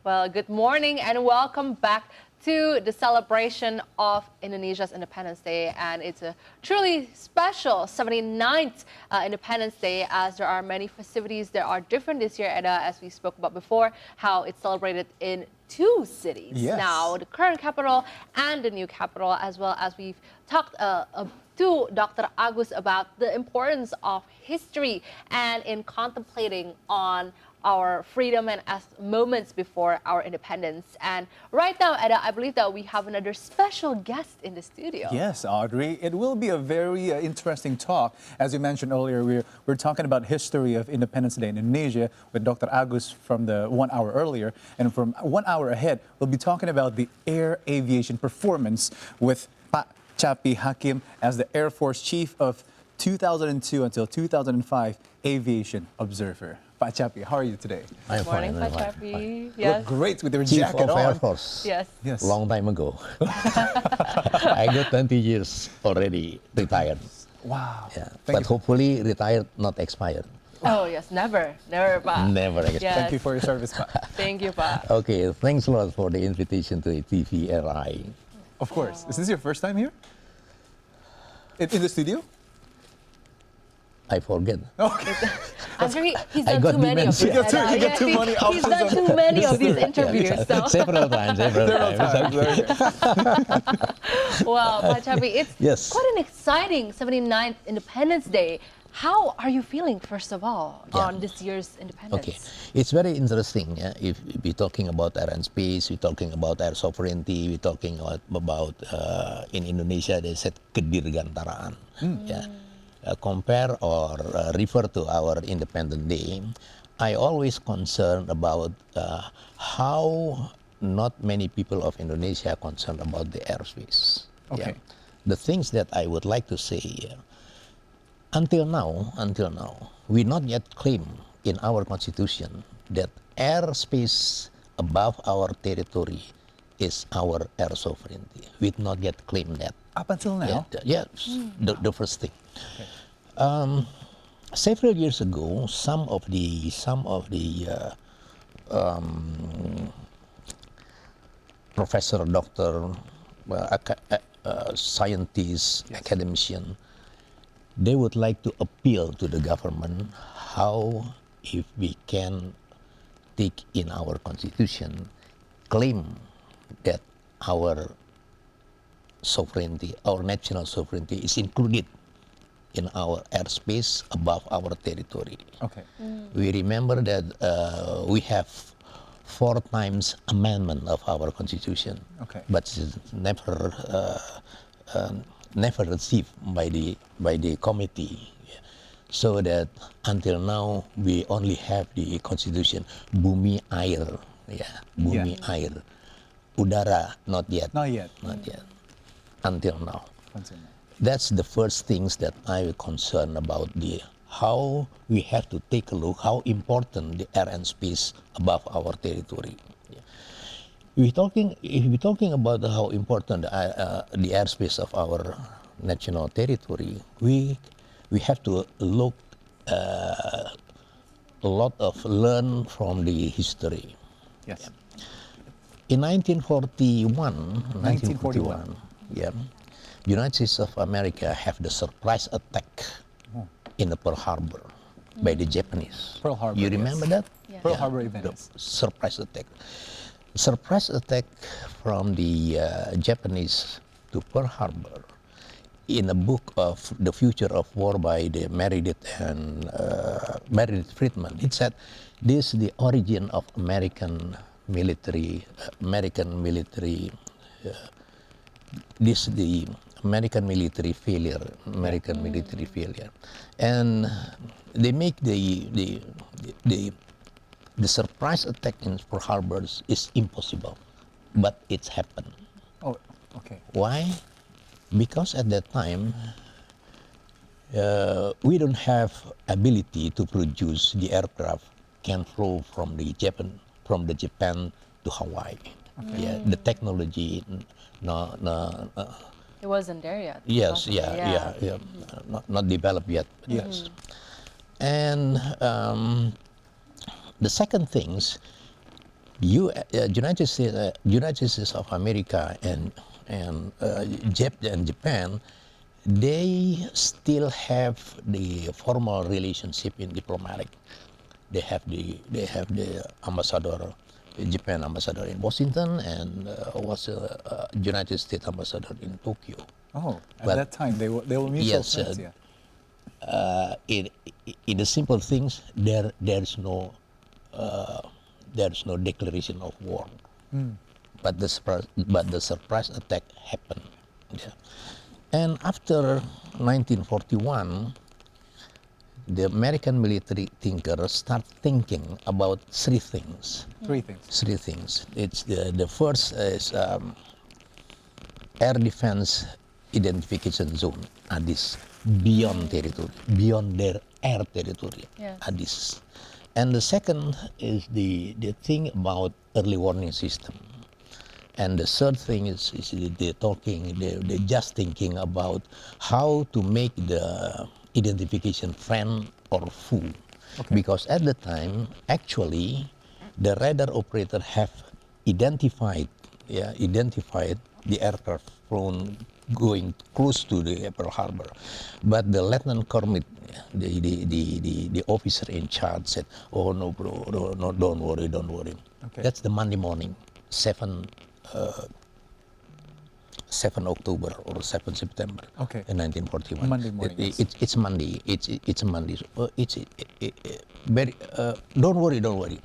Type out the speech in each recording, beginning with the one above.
Well, good morning and welcome back to the celebration of Indonesia's Independence Day. And it's a truly special 79th Independence Day, as there are many festivities that are different this year. And as we spoke about before, how it's celebrated in two cities now, the current capital and the new capital, as well as we've talked to Dr. Agus about the importance of history and in contemplating on our freedom and as moments before our independence. And right now, Eda, I believe that we have another special guest in the studio. Yes, Audrey. It will be a very interesting talk. As you mentioned earlier, we're talking about history of Independence Day in Indonesia with Dr. Agus from the 1 hour earlier. And from 1 hour ahead, we'll be talking about the air aviation performance with Chappy Hakim as the Air Force Chief of 2002 until 2005 Aviation Observer. Chappy, how are you today? I'm Morning, fine. Chappy. Yes. Look great with your Chief jacket of on. Air Force. Yes. Yes. Long time ago. I got 20 years already retired. Wow. Yeah. Thank But you. hopefully retired, not expired. Oh, yes. Never, Pa. Never expired. Yes. Thank you for your service, Pa. Thank you, Pa. Okay, thanks a lot for the invitation to TVRI. Of course. Is this your first time here? In the studio? I forget. Okay. I'm sure he's I done got too many of dementia. these. You get too many He's options done on- too many of these interviews. So. Several times. Wow, Pa Chappy, it's Yes. quite an exciting 79th Independence Day. How are you feeling, first of all, on this year's independence? Okay, it's very interesting. Yeah? If we're talking about air and space, we're talking about air sovereignty, we're talking about in Indonesia they said kedirgantaraan. Yeah. Compare or refer to our Independence Day, I always concerned about how not many people of Indonesia are concerned about the airspace. Okay. The things that I would like to say. Until now, we not yet claim in our constitution that airspace above our territory is our air sovereignty. We not yet claim that. Up until now? Yeah, the first thing. Several years ago, some of the professor, doctor, scientists, academician, they would like to appeal to the government how if we can take in our constitution, claim that our sovereignty, our national sovereignty is included in our airspace above our territory. Okay. We remember that we have 4 times amendment of our constitution, Okay. but it's never received by the committee, so that until now we only have the constitution bumi air, bumi air, udara not yet, Not yet. until now. Until now. That's the first things that I'm concerned about, how we have to take a look how important the air and space above our territory. If we're talking about how important the airspace of our national territory, we have to look a lot of learn from the history. Yes. In 1941, 1941. yeah, United States of America have the surprise attack in the Pearl Harbor by the Japanese. Pearl Harbor, You yes. remember that? Yes. Pearl Harbor event. The surprise attack. Surprise attack from the Japanese to Pearl Harbor. In a book of The Future of War by the Meredith and Meredith Friedman, it said this is the origin of American military. This is the American military failure. And they make the surprise attack in Pearl Harbor is impossible, but it's happened. Oh, okay. Why? Because at that time, we don't have ability to produce the aircraft can flow from the Japan to Hawaii. Okay. Yeah, the technology, It wasn't there yet. yes, possibly, yeah. Not developed yet. Yes. And the second things, United States of America and Japan, they still have the formal relationship in diplomatic. They have the ambassador, the Japan ambassador in Washington, and was United States ambassador in Tokyo. Oh, at But- that time they were mutual Yes, friends. Yeah. In the simple things, there's no declaration of war, but the surprise attack happened. Yeah. And after 1941, the American military thinkers start thinking about three things. Three things. Three things. It's the first is air defense identification zone, ADIS, beyond territory, beyond their air territory, Yes. ADIS. And the second is the thing about early warning system. And the third thing is they're just thinking about how to make the identification friend or foe. Okay. Because at the time, actually, the radar operator have identified the aircraft flown going close to the Pearl Harbor. But the Lieutenant Colonel, the officer in charge said, "Oh no, bro, no, don't worry." Okay. That's the Monday morning, 7 October or 7 September Okay. in 1941. Monday morning, yes. It's Monday. It's a Monday. Very. Don't worry.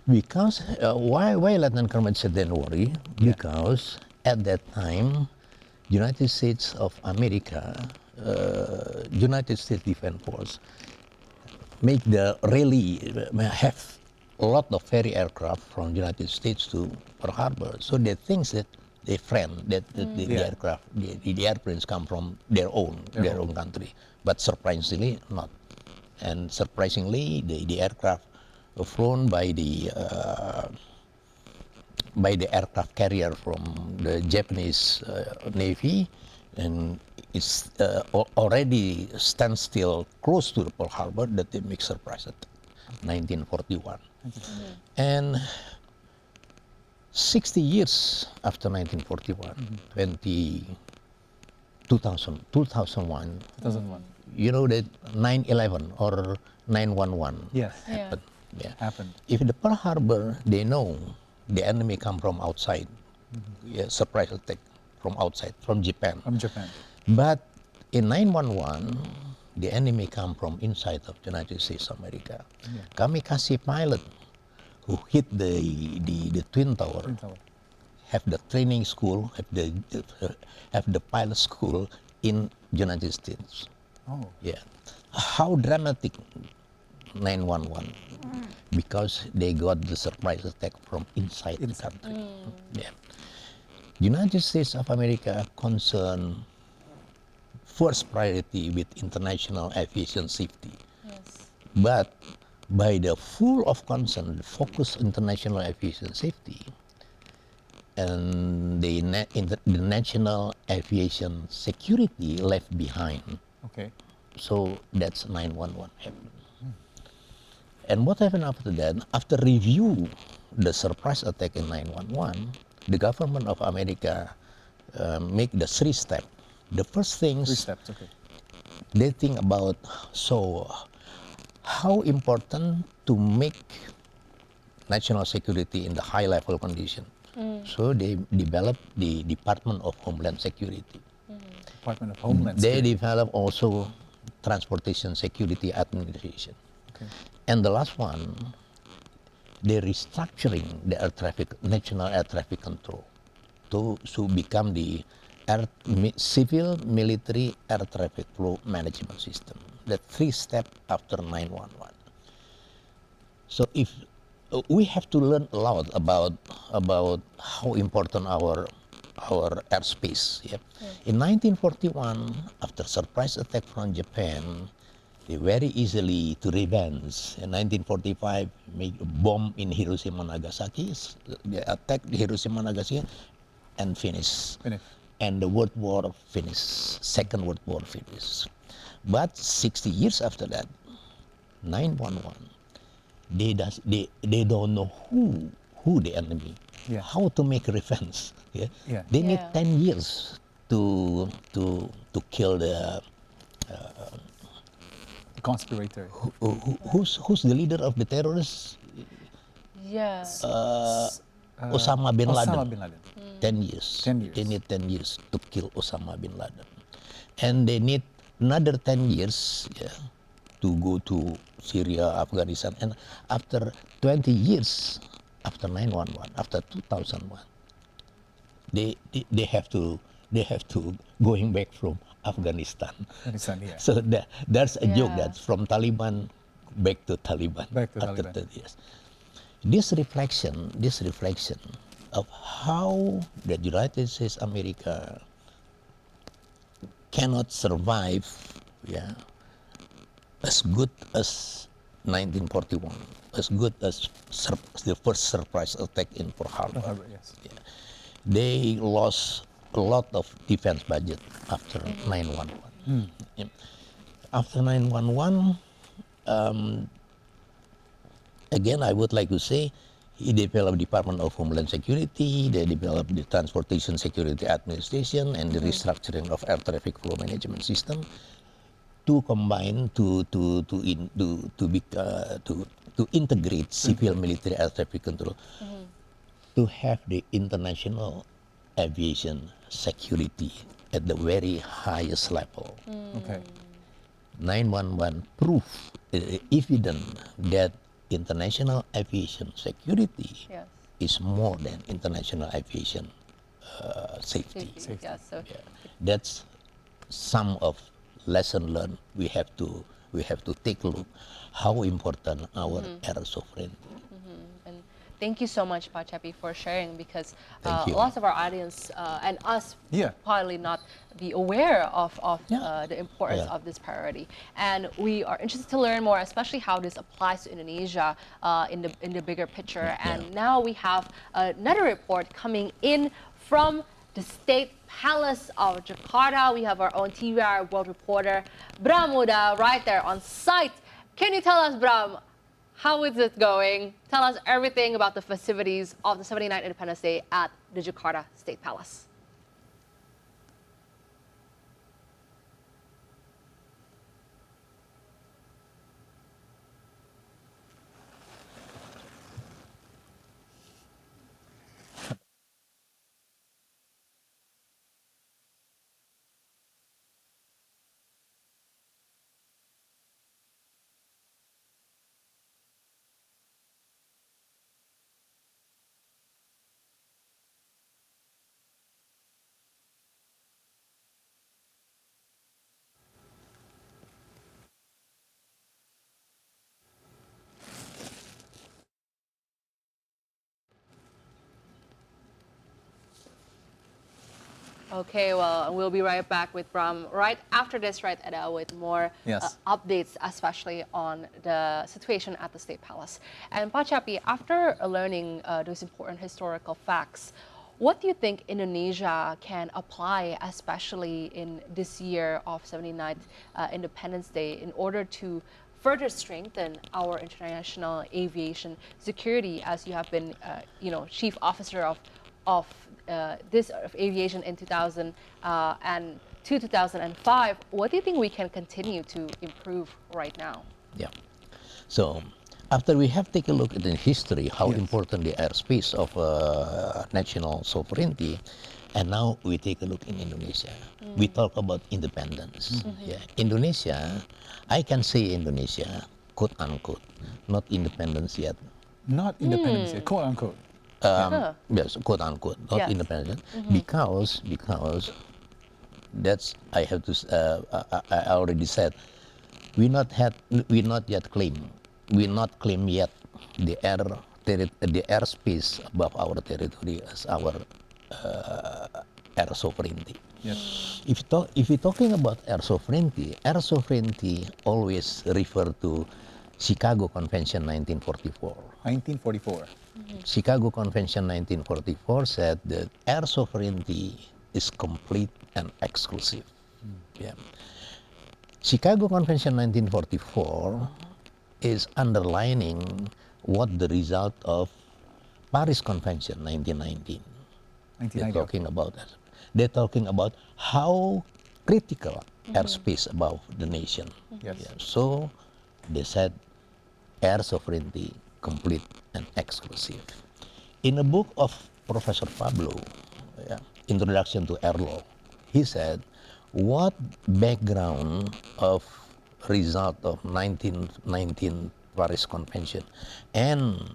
Because why Lieutenant Colonel said don't worry? Because at that time, United States of America, United States Defense Force, make the rally have a lot of ferry aircraft from United States to Pearl Harbor. So they think that they friend that the aircraft, the airplanes come from their own country, but surprisingly not. And surprisingly, the aircraft were flown by the aircraft carrier from the Japanese Navy, and it's already standstill close to the Pearl Harbor that they make surprise attack, 1941. And 60 years after 1941, 2001, 2001. you know that 9/11 or 9/11 Yes. Yeah. yeah. Happened. If the Pearl Harbor, they know the enemy come from outside, surprise attack from outside, from Japan. From Japan. But in 9/11, the enemy come from inside of the United States of America. Kamikaze pilot who hit the Twin Tower Twin Tower. have the training school, have the pilot school in United States. Oh. Yeah. How dramatic 9/11? Because they got the surprise attack from inside the country. Yeah. United States of America concerned first priority with international aviation safety. Yes. But by the full of concern, focus international aviation safety, and the national aviation security left behind. Okay. So that's 9/11 happened. And what happened after that? After review the surprise attack in 9/11, the government of America make the three steps. The first things 3 steps. Okay. they think about, so how important to make national security in the high level condition. So they developed the Department of Homeland Security. Department of Homeland They Security. developed also Transportation Security Administration. Okay. And the last one, they're restructuring the national air traffic control to become the civil military air traffic flow management system. The 3 steps after 9/11. So if we have to learn a lot about how important our airspace. Yeah. In 1941, after surprise attack from Japan, they very easily to revenge. In 1945, make a bomb in Hiroshima, Nagasaki. They attacked Hiroshima, Nagasaki, and finish. Finish. And the World War finished. Second World War finished. But 60 years after that, 9/11, they don't know who the enemy, Yeah. how to make revenge. Yeah, Yeah. they need Yeah. 10 years to kill the The conspirator. who's the leader of the terrorists? Yeah. Osama bin Laden. Osama bin Laden. 10 years. 10 years. They need 10 years to kill Osama bin Laden. And they need another 10 years, yeah, to go to Syria, Afghanistan. And after 20 years, after 9/11, after 2001, they have to going back from Afghanistan. Afghanistan, yeah. So there's a joke Yeah. that's from Taliban back to Taliban Back to after Taliban. 30 years. This reflection of how the United States America cannot survive, yeah, as good as 1941, as good as the first surprise attack in Pearl Harbor. Yes. Yeah. They lost a lot of defense budget after 9/11. Yeah. After 9/11, again, I would like to say, he developed Department of Homeland Security, they developed the Transportation Security Administration, and the restructuring of air traffic flow management system to combine to integrate civil military air traffic control to have the international aviation security at the very highest level. Okay. 911 proof evident that international aviation security Yes. is more than international aviation safety. Safety. Yeah. So. Yeah. That's some of lesson learned. We have to take a look how important our air sovereignty. And thank you so much, Chappy, for sharing, because Thank you. lots of our audience and us Yeah. probably not be aware of Yeah. the importance Yeah. of this priority. And we are interested to learn more, especially how this applies to Indonesia in the bigger picture. And now we have another report coming in from the State Palace of Jakarta. We have our own TVR world reporter, Bram Muda, right there on site. Can you tell us, Bram, how is it going? Tell us everything about the festivities of the 79th Independence Day at the Jakarta State Palace. Okay, well, we'll be right back with Bram right after this, right, Eda, with more Yes. updates, especially on the situation at the State Palace. And Chappy, after learning those important historical facts, what do you think Indonesia can apply, especially in this year of 79th Independence Day, in order to further strengthen our international aviation security, as you have been, chief officer of aviation in 2000 and to 2005. What do you think we can continue to improve right now? Yeah. So after we have taken a look at the history, how Yes. important the airspace of national sovereignty, and now we take a look in Indonesia. We talk about independence. Yeah. Indonesia, I can say Indonesia, quote unquote, not independence yet. Not independence, yet, quote unquote. Yes, quote unquote, not Yes. independent, because that's I have to I already said we not yet claim yet the airspace above our territory as our air sovereignty. Yes. If you're talking about air sovereignty always refer to Chicago Convention 1944. 1944. Chicago Convention 1944 said that air sovereignty is complete and exclusive. Yeah. Chicago Convention 1944 is underlining what the result of Paris Convention 1919. They're 1990. talking about that. They're talking about how critical airspace above the nation. Yes. Yeah, so they said air sovereignty complete and exclusive. In a book of Professor Pablo, yeah, Introduction to Air Law, he said what background of result of 1919 Paris Convention and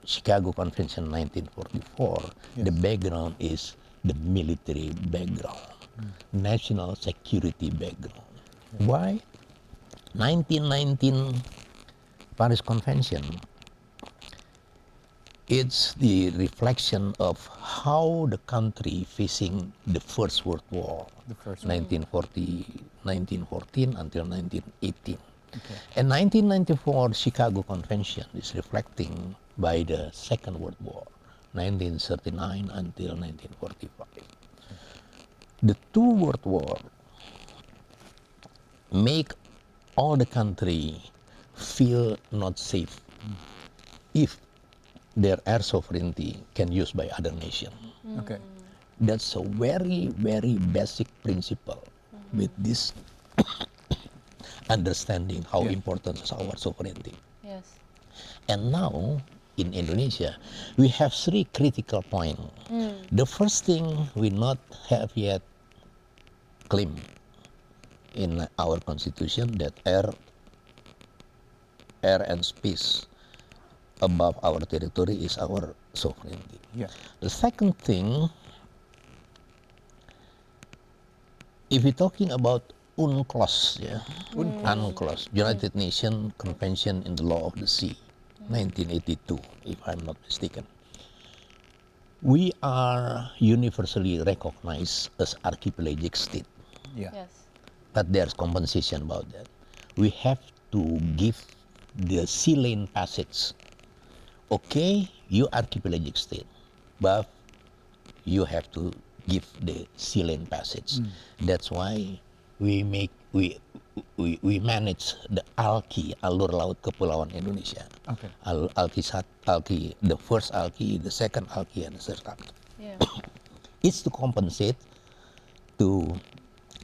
Chicago Convention 1944, the background is the military background, national security background. Why? 1919 Paris Convention, it's the reflection of how the country facing the First World War, The first 1940, 1914 until 1918. Okay. And 1994 Chicago Convention is reflecting by the Second World War, 1939 until 1945. The two World War make all the country feel not safe if their air sovereignty can used by other nation. Okay. That's a very, very basic principle with this understanding how important is our sovereignty. Yes. And now in Indonesia, we have three critical points. The first thing we not have yet claimed in our constitution that air and space above our territory is our sovereignty. Yeah. The second thing, if we're talking about UNCLOS, UNCLOS, United Nations Convention in the Law of the Sea, 1982, if I'm not mistaken. We are universally recognized as archipelagic state, Yeah. Yes. but there's compensation about that. We have to give the sea lane passage. Okay, you archipelagic state, but you have to give the sea lane passage. That's why we manage the ALKI, Alur Laut Kepulauan Indonesia. Okay. ALKI, the first ALKI, the second ALKI, and the third ALKI. Yeah. It's to compensate to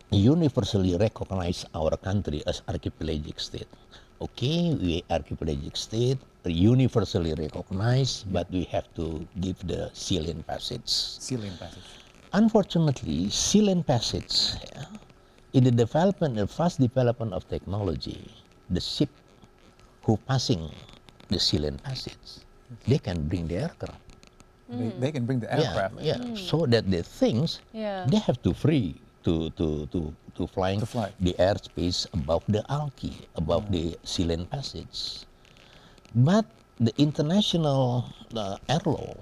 universally recognize our country as archipelagic state. Okay, we archipelagic state, universally recognized, but we have to give the sea lane passage. Sea lane passage. Unfortunately, sea lane passage, in the fast development of technology, the ship who passing the sea lane passage, they can bring the aircraft. They can bring the aircraft. So that the things, Yeah. they have to free to flying To fly. the airspace above the ALKI, above the sea lane passage. But the international air law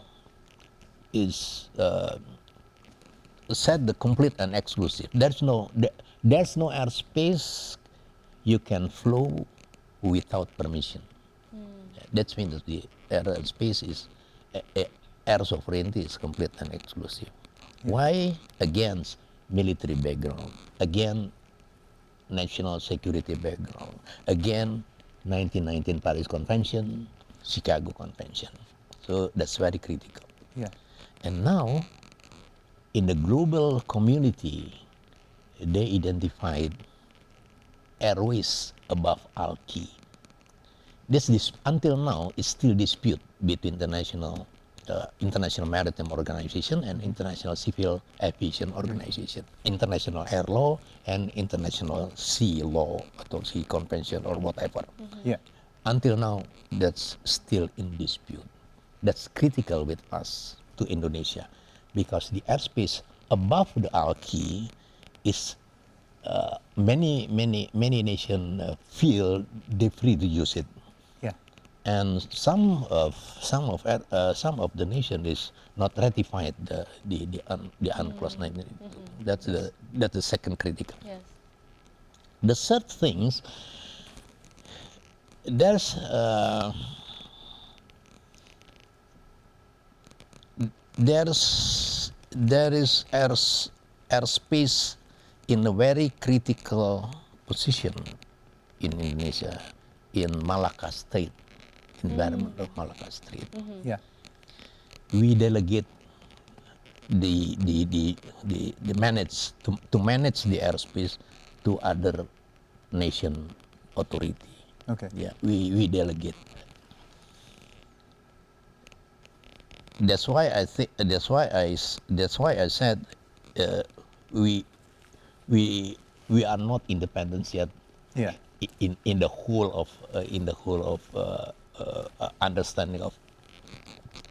is said the complete and exclusive. There's no airspace you can flow without permission. That means that the airspace is air sovereignty is complete and exclusive. Why? Against military background, again national security background, again 1919 Paris Convention, Chicago Convention. So that's very critical. Yeah. And now, in the global community, they identified airways above ALKI. This until now is still dispute between the International Maritime Organization and International Civil Aviation Organization, International Air Law and International Sea Law or Sea Convention or whatever. Yeah. Until now, that's still in dispute. That's critical with us to Indonesia because the airspace above the ALKI is many nations feel they free to use it. Yeah. And some of the nation is not ratified the UNCLOS 1982. That's the second critical. Yes. The third things, there is airspace in a very critical position in Indonesia in Malacca Strait, environment of Malacca Strait. Yeah. We delegate the manage to manage the airspace to other nation authority. Okay. Yeah, we delegate. That's why I think. That's why I said we are not independent yet. Yeah. In the whole of understanding of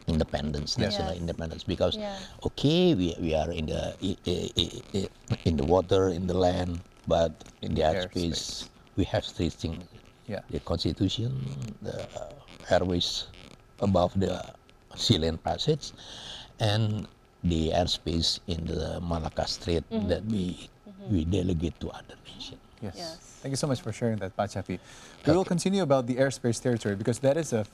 independence, Yes. national Yes. independence, because Yeah. okay, we are in the water, in the land, but in the airspace we have three things: Yeah. the constitution, the airways above the sea land passage, and the airspace in the Malacca Strait that we delegate to other nations. Yes. Yes. Thank you so much for sharing that, Pak Chappy. We will continue about the airspace territory because that is a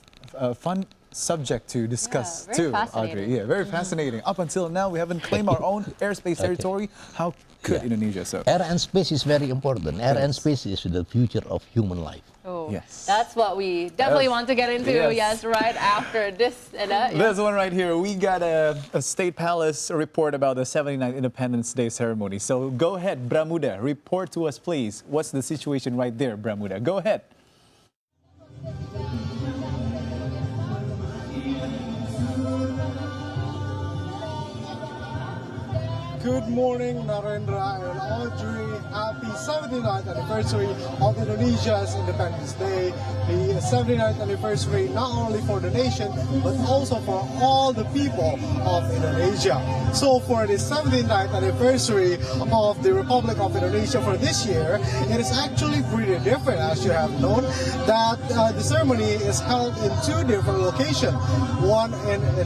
fun subject to discuss very too, fascinating. Audrey. Yeah, very fascinating. Up until now, we haven't claimed our own airspace territory. How could Yeah. Indonesia? So, Air and space is very important. Air and space is the future of human life. Oh, Yes. that's what we definitely Yes. want to get into. Yes. Yes, right after this. There's one right here. We got a State Palace report about the 79th Independence Day ceremony. So go ahead, Bramuda. Report to us, please. What's the situation right there, Bramuda? Go ahead. Good morning, Narendra and Audrey. Happy 79th anniversary of Indonesia's Independence Day. The 79th anniversary not only for the nation, but also for all the people of Indonesia. So for the 79th anniversary of the Republic of Indonesia for this year, it is actually pretty different, as you have known, that the ceremony is held in two different locations. One in the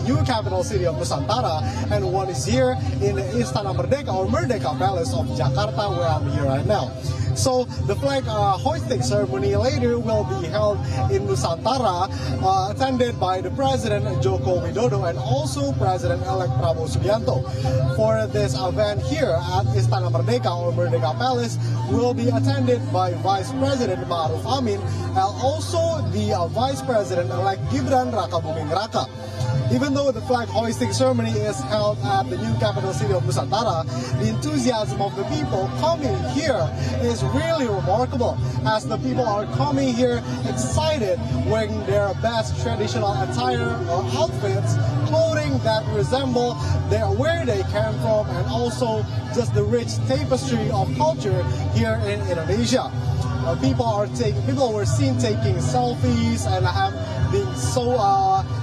new capital city of Nusantara, and one is here in the Istana Merdeka or Merdeka Palace of Jakarta, where I'm here right now. So the flag hoisting ceremony later will be held in Nusantara, attended by the President Joko Widodo and also President-elect Prabowo Subianto. For this event here at Istana Merdeka or Merdeka Palace will be attended by Vice President Ma'ruf Amin and also the Vice President-elect Gibran Rakabuming Raka. Even though the flag hoisting ceremony is held at the new capital city of Nusantara, the enthusiasm of the people coming here is really remarkable, as the people are coming here excited, wearing their best traditional attire or outfits, clothing that resemble where they came from, and also just the rich tapestry of culture here in Indonesia. People were seen taking selfies and being so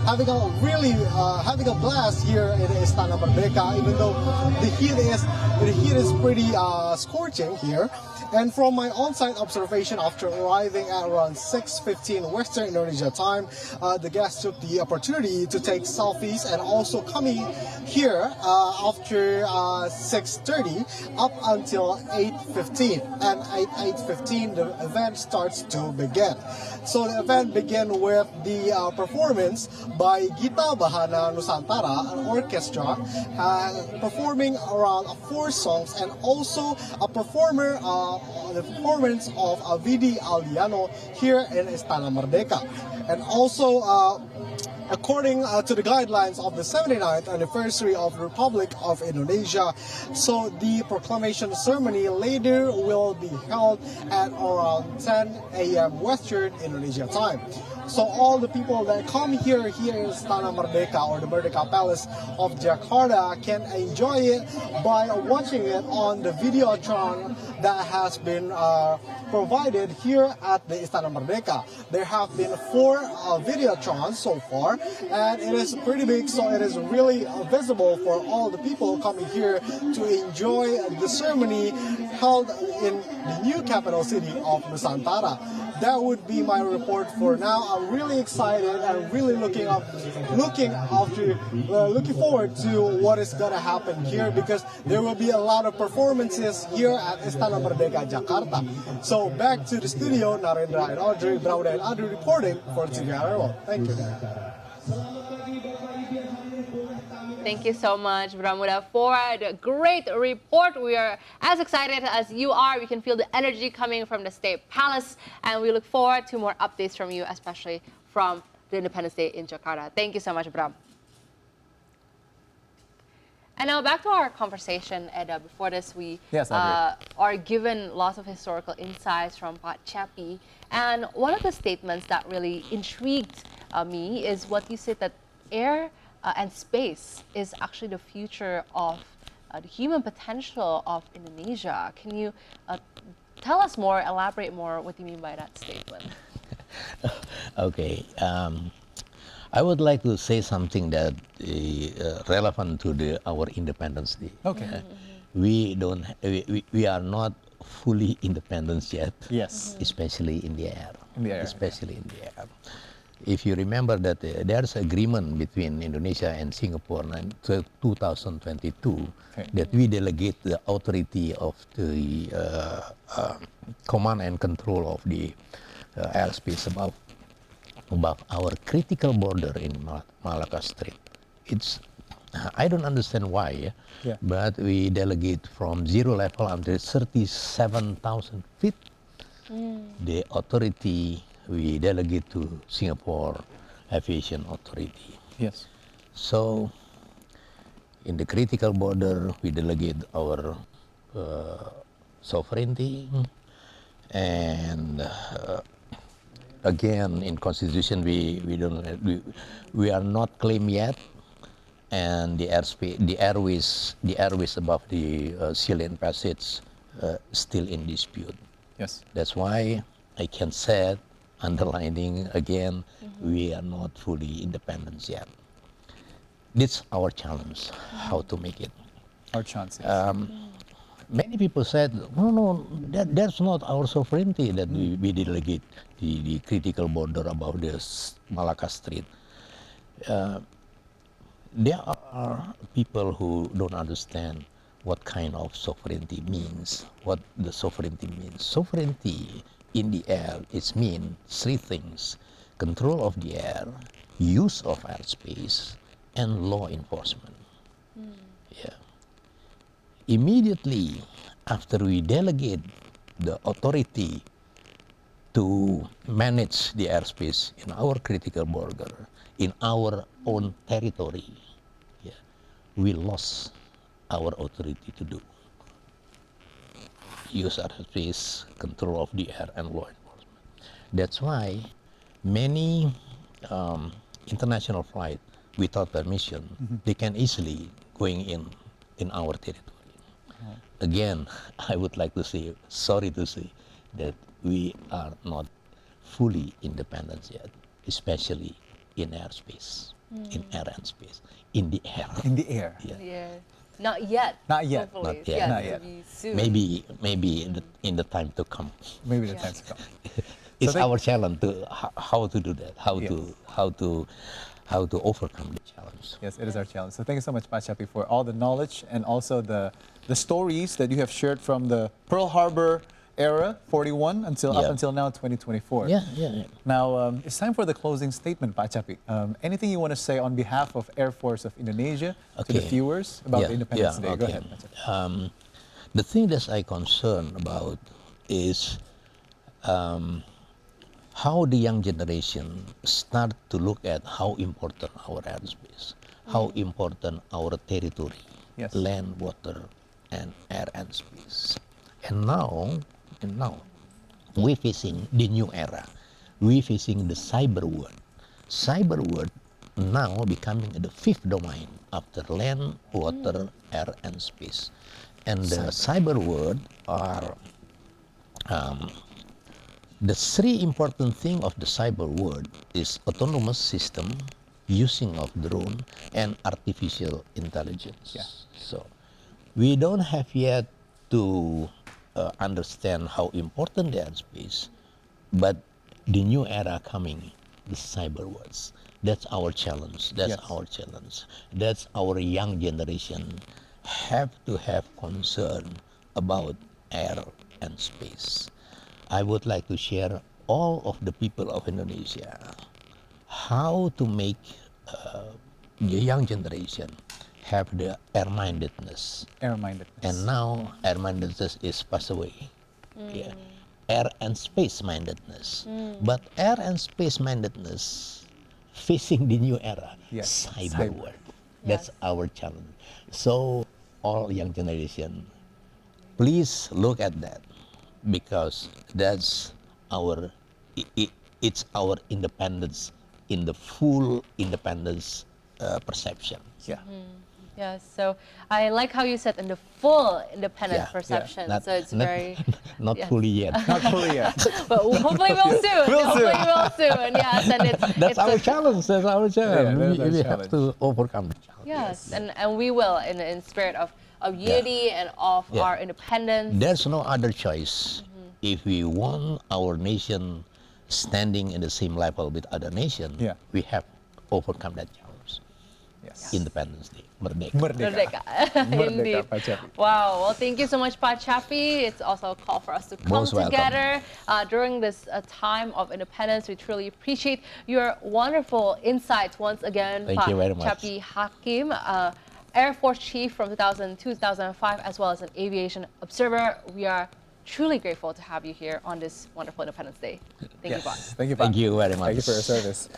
having a blast here in Istana Merdeka, even though the heat is pretty scorching here. And from my on-site observation, after arriving at around 6:15 Western Indonesia time, the guests took the opportunity to take selfies and also coming here after 6:30 up until 8:15. And at 8:15, the event starts to begin. So the event began with the performance by Gita Bahana Nusantara, an orchestra, performing around 4 songs, and also the performance of Vidi Aldiano here in Istana Merdeka. And also, according to the guidelines of the 79th anniversary of the Republic of Indonesia, so the proclamation ceremony later will be held at around 10 a.m. Western Indonesia time. So all the people that come here in Istana Merdeka or the Merdeka Palace of Jakarta can enjoy it by watching it on the Videotron that has been provided here at the Istana Merdeka. There have been 4 Videotrons so far, and it is pretty big, so it is really visible for all the people coming here to enjoy the ceremony held in the new capital city of Nusantara. That would be my report for now. I'm really excited and really looking forward to what is gonna happen here, because there will be a lot of performances here at Istana Merdeka Jakarta. So back to the studio, Narendra and Audrey, Brauda and Audrey reporting for TVRL. Thank you. Thank you so much, Bramuda, for the great report. We are as excited as you are. We can feel the energy coming from the State Palace, and we look forward to more updates from you, especially from the Independence Day in Jakarta. Thank you so much, Bram. And now back to our conversation, Eda. Before this, we Yes, Audrey. are given lots of historical insights from Pak Chappy. And one of the statements that really intrigued me is what you said, that air and space is actually the future of the human potential of Indonesia. Can you tell us more, elaborate more what you mean by that statement? Okay. I would like to say something that is relevant to our Independence Day. Okay. We are not fully independent yet. Yes. Especially in the air. In the air, Especially in the air. If you remember that there's agreement between Indonesia and Singapore in 2022 that we delegate the authority of the command and control of the airspace above our critical border in Malacca Strait. I don't understand why, but we delegate from zero level until 37,000 feet. The authority we delegate to Singapore Aviation Authority. Yes. So, in the critical border, we delegate our sovereignty, and again, in Constitution, we are not claimed yet, and the airways above the Chilean passage still in dispute. Yes. That's why I can say, underlining again, we are not fully independent yet. This is our challenge, how to make it. Our chances. Many people said, no, that's not our sovereignty that we delegate the critical border above the Malacca Strait. There are people who don't understand what kind of sovereignty means, what the sovereignty means. Sovereignty in the air, it means three things: control of the air, use of airspace, and law enforcement. Yeah. Immediately after we delegate the authority to manage the airspace in our critical border, in our own territory, we lost our authority to do. Use airspace, control of the air, and law enforcement. That's why many international flights without permission, they can easily going in our territory. Again, I would like to say, sorry to say, that we are not fully independent yet, especially in airspace, in air and space, in the air. In the air. Yeah. Not yet. Not yet. Hopefully. Not yet. Yeah, Not yet. maybe soon. Maybe in the time to come. Maybe the time to come. It's thank- our challenge to how to do that, how to overcome the challenge. Yes, it is our challenge. So thank you so much, Pak Chappy, for all the knowledge and also the stories that you have shared from the Pearl Harbor era, 41, up until now, 2024. Yeah. Now, it's time for the closing statement, Pak Chappy. Anything you want to say on behalf of Air Force of Indonesia to the Okay. viewers about the Independence Day? Go okay. ahead, Pak Chappy. The thing that I'm concerned about is how the young generation start to look at how important our airspace, how important our territory, Yes. land, water, and air and space. And now, we're facing the new era. We're facing the cyber world. Cyber world now becoming the fifth domain after land, water, air, and space. And the cyber world are the three important thing of the cyber world is autonomous system, using of drone, and artificial intelligence. Yeah. So we don't have yet to understand how important the airspace, but the new era coming, the cyber worlds. That's our challenge. That's Yes. our challenge. That's our young generation have to have concern about air and space. I would like to share all of the people of Indonesia how to make the young generation have the air-mindedness. Air-mindedness. And now air-mindedness is passed away. Yeah. Air and space-mindedness. But air and space-mindedness facing the new era, Yes, cyber cyber. world. That's Yes. our challenge. So all young generation, please look at that, because that's our, it's our independence in the full independence perception. Yeah. Yes, so I like how you said in the full independent Yeah, yeah. perception. Not- So it's not- very, Not yes. fully yet. Not fully yet. but hopefully we'll soon. We'll hopefully soon. we'll soon. Yes, and That's it's our a- challenge. That's our challenge. Yeah, that's our we challenge. have to overcome the challenge. Yes, and we will in spirit of unity and of Yeah. our independence. There's no other choice. If we want our nation standing in the same level with other nations, Yeah. we have overcome that challenge. Yes. Independence Day, Merdeka. Merdeka. Merdeka. Indeed. Pak Chappy. Wow. Well, thank you so much, Pak Chappy. It's also a call for us to come Most welcome. together during this time of independence. We truly appreciate your wonderful insights once again, Thank Pak you very much. Chappy Hakim, Air Force Chief from 2002 2005, as well as an aviation observer. We are truly grateful to have you here on this wonderful Independence Day. Thank you, Pak. Thank you, Pak. Thank you very much. Thank you for your service.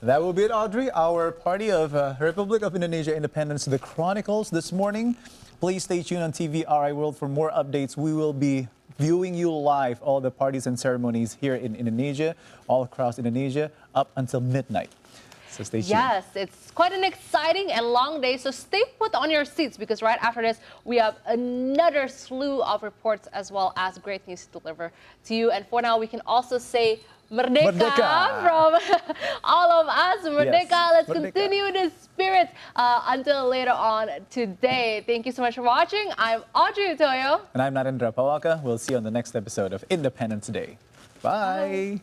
That will be it, Audrey. Our party of Republic of Indonesia Independence, the Chronicles this morning. Please stay tuned on TVRI World for more updates. We will be viewing you live, all the parties and ceremonies here in Indonesia, all across Indonesia, up until midnight. So stay tuned. Yes, it's quite an exciting and long day, so stay put on your seats because right after this, we have another slew of reports as well as great news to deliver to you. And for now, we can also say Merdeka, Merdeka. from all of us. Merdeka, Yes, let's Merdeka. continue the spirit until later on today. Thank you so much for watching. I'm Audrey Utoyo. And I'm Narendra Pawaka. We'll see you on the next episode of Independence Day. Bye.